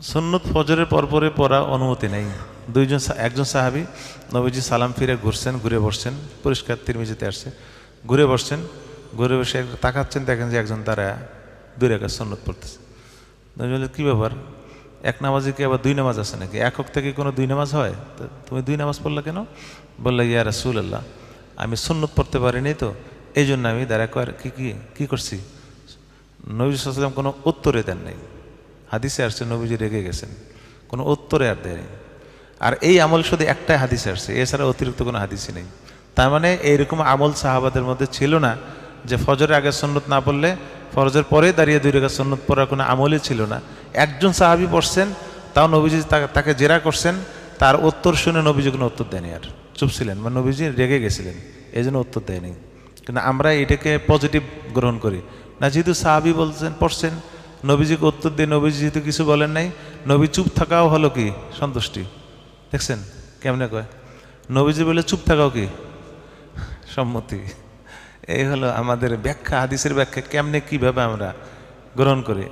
সুন্নত ফজরের পরপরে পড়া অনুমতি নেই। একজন সাহাবী নবীজি সালাম ফিরে ঘুরে বসছেন, পরিষ্কার তিরমিজিতে আসছে, ঘুরে বসছেন, ঘুরে বসে তাকাচ্ছেন, দেখেন যে একজন তারা 2 রাকাত সুন্নত পড়তেছে। নবী বললেন, কী ব্যাপার, এক নামাজে কি আবার 2 নামাজ আছে নাকি? একক থেকে কোনো 2 নামাজ হয়? তুমি 2 নামাজ পড়লা কেন? বললো, ইয়া রাসূলুল্লাহ, আমি সুন্নত পড়তে পারিনি তো, এই জন্য আমি দাঁড়া কি করছি। নবী সাল্লাল্লাহু আলাইহি ওয়াসাল্লাম কোনো উত্তরে দেন নাই। হাদিসে আসছে নবীজি রেগে গেছেন, কোনো উত্তরে আর দেয়নি। আর এই আমল শুধু একটাই হাদিসে আসছে, এছাড়া অতিরিক্ত কোনো হাদিসই নেই। তার মানে এইরকম আমল সাহাবাদের মধ্যে ছিল না যে ফজরের আগে সুন্নত না পড়লে ফরজের পরে দাঁড়িয়ে 2 রাকাত সুন্নত পড়ার কোনো আমলই ছিল না। একজন সাহাবী পড়ছেন, তাও নবীজি তাকে জেরা করছেন, তার উত্তর শুনে নবীজি কোনো উত্তর দেয়নি, আর চুপ ছিলেন, মানে নবীজি রেগে গেছিলেন, এই জন্য উত্তর দেয়নি। কিন্তু আমরা এটাকে পজিটিভ গ্রহণ করি না, যেহেতু সাহাবী বলছেন পড়ছেন, নবীজিকে উত্তর দিয়ে নবীজি যেহেতু কিছু বলেন নাই, নবী চুপ থাকাও হলো কি সন্তুষ্টি। দেখছেন কেমনে কয়, নবীজি বলে চুপ থাকাও কি সম্মতি। এই হলো আমাদের ব্যাখ্যা, হাদিসের ব্যাখ্যা কেমনে কিভাবে আমরা গ্রহণ করি।